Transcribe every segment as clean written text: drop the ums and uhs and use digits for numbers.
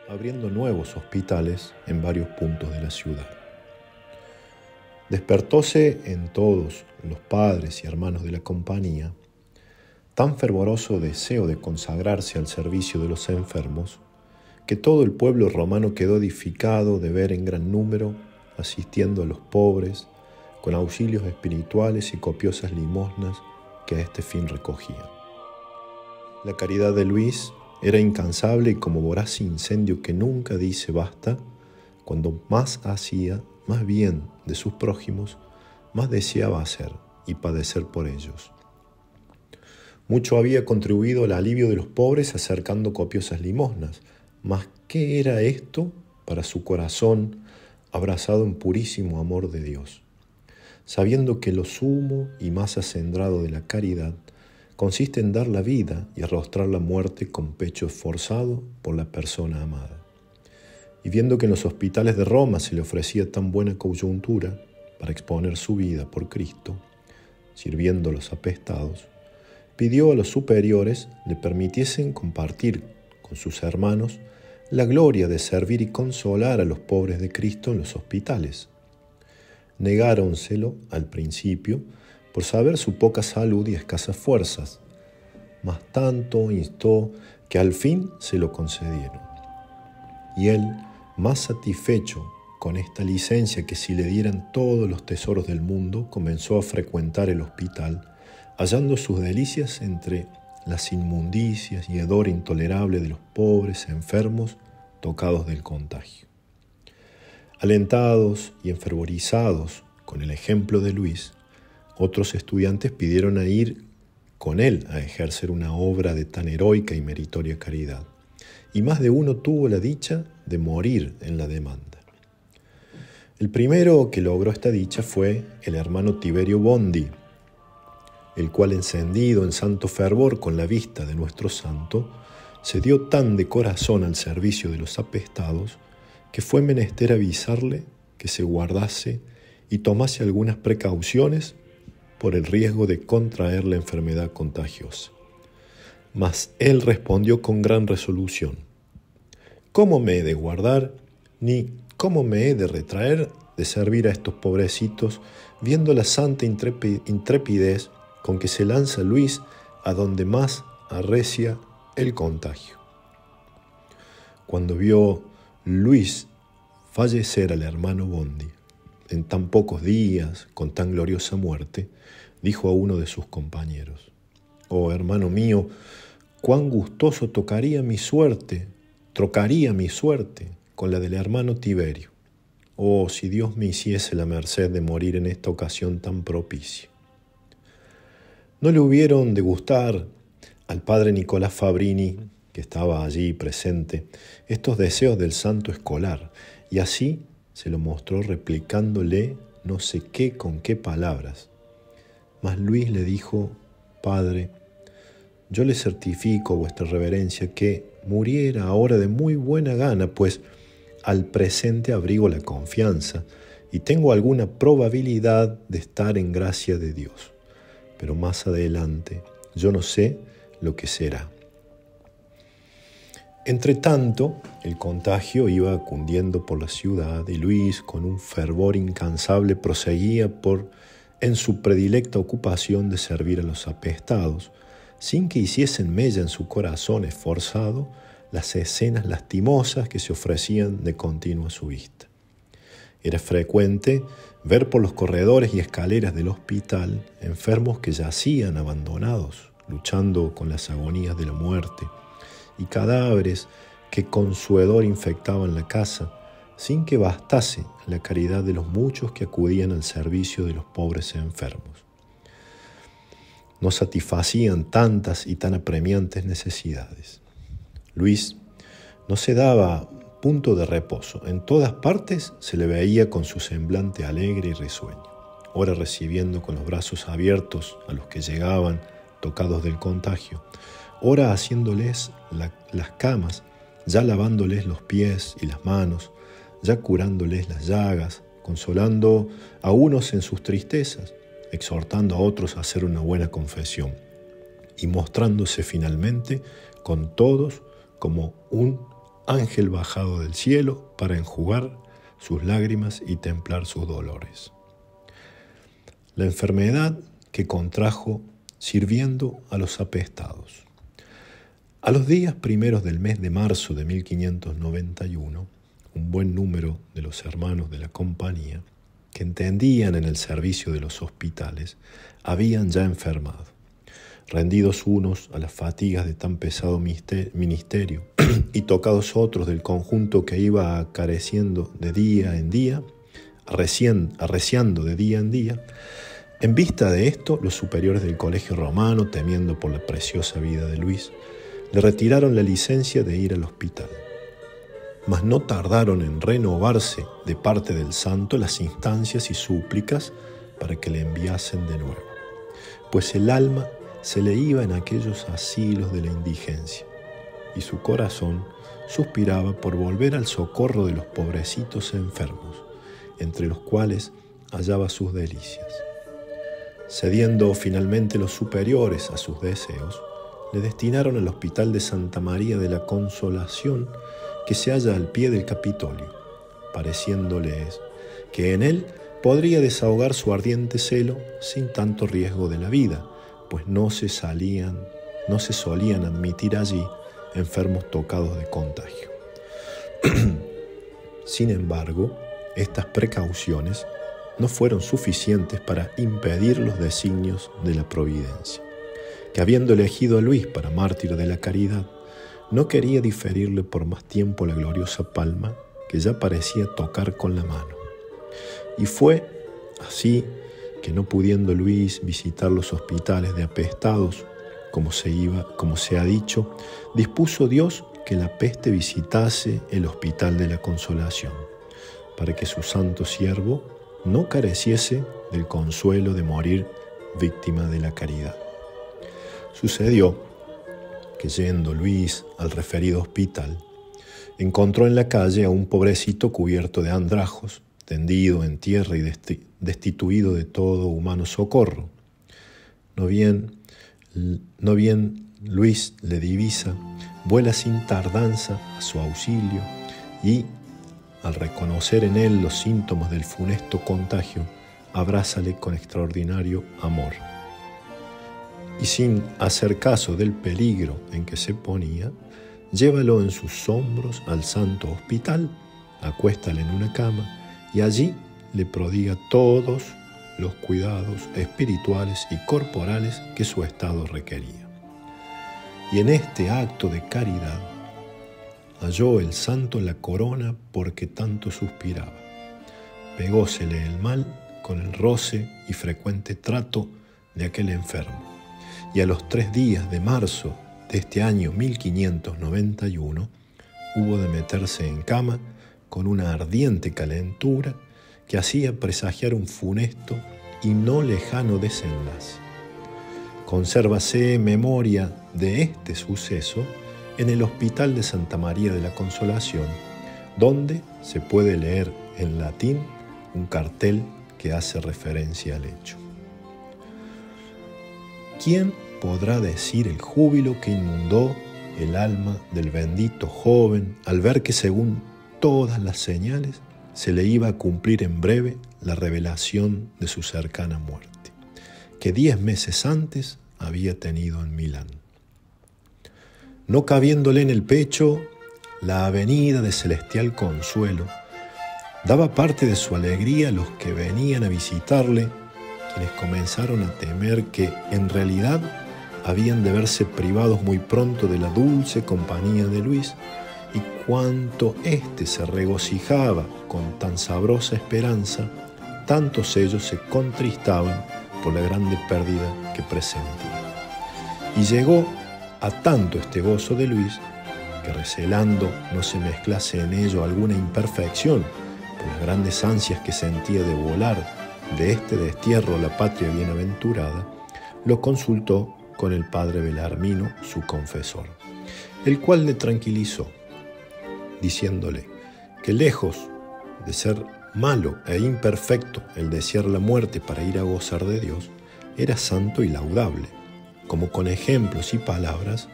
abriendo nuevos hospitales en varios puntos de la ciudad. Despertóse en todos los padres y hermanos de la compañía tan fervoroso deseo de consagrarse al servicio de los enfermos, que todo el pueblo romano quedó edificado de ver en gran número asistiendo a los pobres con auxilios espirituales y copiosas limosnas que a este fin recogían. La caridad de Luis era incansable y como voraz incendio que nunca dice basta, cuando más hacía, más bien de sus prójimos, más deseaba hacer y padecer por ellos. Mucho había contribuido al alivio de los pobres acercando copiosas limosnas, mas ¿qué era esto para su corazón abrazado en purísimo amor de Dios? Sabiendo que lo sumo y más acendrado de la caridad consiste en dar la vida y arrostrar la muerte con pecho esforzado por la persona amada. Y viendo que en los hospitales de Roma se le ofrecía tan buena coyuntura para exponer su vida por Cristo, sirviendo a los apestados, pidió a los superiores le permitiesen compartir con sus hermanos la gloria de servir y consolar a los pobres de Cristo en los hospitales. Negáronselo al principio por saber su poca salud y escasas fuerzas, mas tanto instó que al fin se lo concedieron. Y él, más satisfecho con esta licencia que si le dieran todos los tesoros del mundo, comenzó a frecuentar el hospital, hallando sus delicias entre las inmundicias y hedor intolerable de los pobres enfermos tocados del contagio. Alentados y enfervorizados con el ejemplo de Luis, otros estudiantes pidieron a ir con él a ejercer una obra de tan heroica y meritoria caridad, y más de uno tuvo la dicha de morir en la demanda. El primero que logró esta dicha fue el hermano Tiberio Bondi, el cual, encendido en santo fervor con la vista de nuestro santo, se dio tan de corazón al servicio de los apestados que fue menester avisarle que se guardase y tomase algunas precauciones por el riesgo de contraer la enfermedad contagiosa. Mas él respondió con gran resolución: ¿cómo me he de guardar, ni cómo me he de retraer de servir a estos pobrecitos, viendo la santa intrepidez con que se lanza Luis a donde más arrecia el contagio? Cuando vio Luis fallecer al hermano Bondi en tan pocos días, con tan gloriosa muerte, dijo a uno de sus compañeros: «Oh, hermano mío, cuán gustoso trocaría mi suerte con la del hermano Tiberio. Oh, si Dios me hiciese la merced de morir en esta ocasión tan propicia». No le hubieron de gustar al padre Nicolás Fabrini, que estaba allí presente, estos deseos del santo escolar, y así se lo mostró replicándole no sé qué con qué palabras. Mas Luis le dijo: «Padre, yo le certifico, vuestra reverencia, que muriera ahora de muy buena gana, pues al presente abrigo la confianza y tengo alguna probabilidad de estar en gracia de Dios. Pero más adelante yo no sé lo que será». Entretanto, el contagio iba cundiendo por la ciudad y Luis, con un fervor incansable, proseguía en su predilecta ocupación de servir a los apestados, sin que hiciesen mella en su corazón esforzado las escenas lastimosas que se ofrecían de continuo a su vista. Era frecuente ver por los corredores y escaleras del hospital enfermos que yacían abandonados, luchando con las agonías de la muerte, y cadáveres que con su hedor infectaban la casa, sin que bastase la caridad de los muchos que acudían al servicio de los pobres enfermos. No satisfacían tantas y tan apremiantes necesidades. Luis no se daba punto de reposo. En todas partes se le veía con su semblante alegre y risueño, ora recibiendo con los brazos abiertos a los que llegaban tocados del contagio, ora haciéndoles las camas, ya lavándoles los pies y las manos, ya curándoles las llagas, consolando a unos en sus tristezas, exhortando a otros a hacer una buena confesión y mostrándose finalmente con todos como un ángel bajado del cielo para enjugar sus lágrimas y templar sus dolores. La enfermedad que contrajo sirviendo a los apestados. A los días primeros del mes de marzo de 1591, un buen número de los hermanos de la compañía, que entendían en el servicio de los hospitales, habían ya enfermado, rendidos unos a las fatigas de tan pesado ministerio y tocados otros del conjunto que iba acareciendo de día en día, arreciando de día en día. En vista de esto, los superiores del colegio romano, temiendo por la preciosa vida de Luis, le retiraron la licencia de ir al hospital. Mas no tardaron en renovarse de parte del santo las instancias y súplicas para que le enviasen de nuevo, pues el alma se le iba en aquellos asilos de la indigencia, y su corazón suspiraba por volver al socorro de los pobrecitos enfermos, entre los cuales hallaba sus delicias. Cediendo finalmente los superiores a sus deseos, le destinaron al Hospital de Santa María de la Consolación, que se halla al pie del Capitolio, pareciéndoles que en él podría desahogar su ardiente celo sin tanto riesgo de la vida, pues no se solían admitir allí enfermos tocados de contagio. Sin embargo, estas precauciones no fueron suficientes para impedir los designios de la providencia, que habiendo elegido a Luis para mártir de la caridad, no quería diferirle por más tiempo la gloriosa palma que ya parecía tocar con la mano. Y fue así que, no pudiendo Luis visitar los hospitales de apestados, como se ha dicho, dispuso Dios que la peste visitase el Hospital de la Consolación, para que su santo siervo no careciese del consuelo de morir víctima de la caridad. Sucedió que, yendo Luis al referido hospital, encontró en la calle a un pobrecito cubierto de andrajos, tendido en tierra y destituido de todo humano socorro. No bien Luis le divisa, vuela sin tardanza a su auxilio y, al reconocer en él los síntomas del funesto contagio, abrázale con extraordinario amor. Y sin hacer caso del peligro en que se ponía, llévalo en sus hombros al santo hospital, acuéstale en una cama y allí le prodiga todos los cuidados espirituales y corporales que su estado requería. Y en este acto de caridad halló el santo la corona porque tanto suspiraba. Pegósele el mal con el roce y frecuente trato de aquel enfermo. Y a los 3 días de marzo de este año 1591 hubo de meterse en cama con una ardiente calentura que hacía presagiar un funesto y no lejano desenlace. Consérvase memoria de este suceso en el Hospital de Santa María de la Consolación, donde se puede leer en latín un cartel que hace referencia al hecho. ¿Quién podrá decir el júbilo que inundó el alma del bendito joven al ver que, según todas las señales, se le iba a cumplir en breve la revelación de su cercana muerte, que 10 meses antes había tenido en Milán? No cabiéndole en el pecho la avenida de celestial consuelo, daba parte de su alegría a los que venían a visitarle, quienes comenzaron a temer que, en realidad, habían de verse privados muy pronto de la dulce compañía de Luis, y cuanto éste se regocijaba con tan sabrosa esperanza, tantos ellos se contristaban por la grande pérdida que presentían. Y llegó a tanto este gozo de Luis, que, recelando no se mezclase en ello alguna imperfección por las grandes ansias que sentía de volar de este destierro a la patria bienaventurada, lo consultó con el padre Belarmino, su confesor, el cual le tranquilizó, diciéndole que, lejos de ser malo e imperfecto el desear la muerte para ir a gozar de Dios, era santo y laudable, como con ejemplos y palabras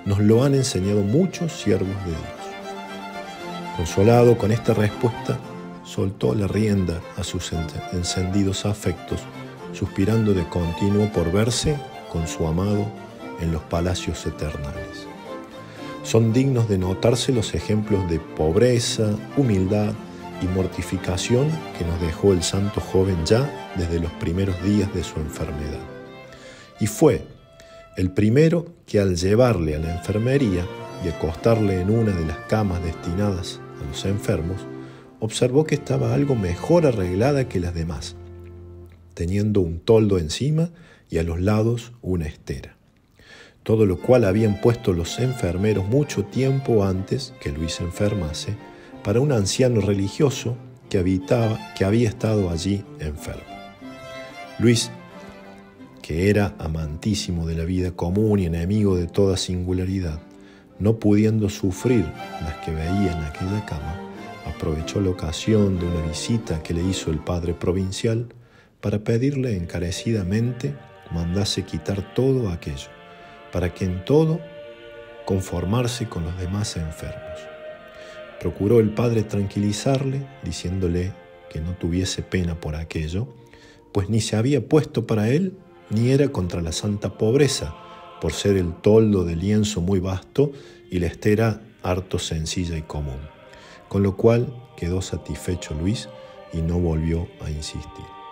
nos lo han enseñado muchos siervos de Dios. Consolado con esta respuesta, soltó la rienda a sus encendidos afectos, suspirando de continuo por verse con su amado en los palacios eternales. Son dignos de notarse los ejemplos de pobreza, humildad y mortificación que nos dejó el santo joven ya desde los primeros días de su enfermedad. Y fue el primero que, al llevarle a la enfermería y acostarle en una de las camas destinadas a los enfermos, observó que estaba algo mejor arreglada que las demás, teniendo un toldo encima y a los lados una estera, todo lo cual habían puesto los enfermeros mucho tiempo antes que Luis enfermase, para un anciano religioso que había estado allí enfermo. Luis, que era amantísimo de la vida común y enemigo de toda singularidad, no pudiendo sufrir las que veía en aquella cama, aprovechó la ocasión de una visita que le hizo el padre provincial para pedirle encarecidamente mandase quitar todo aquello, para que en todo conformarse con los demás enfermos. Procuró el padre tranquilizarle, diciéndole que no tuviese pena por aquello, pues ni se había puesto para él, ni era contra la santa pobreza, por ser el toldo de lienzo muy vasto y la estera harto sencilla y común. Con lo cual quedó satisfecho Luis y no volvió a insistir.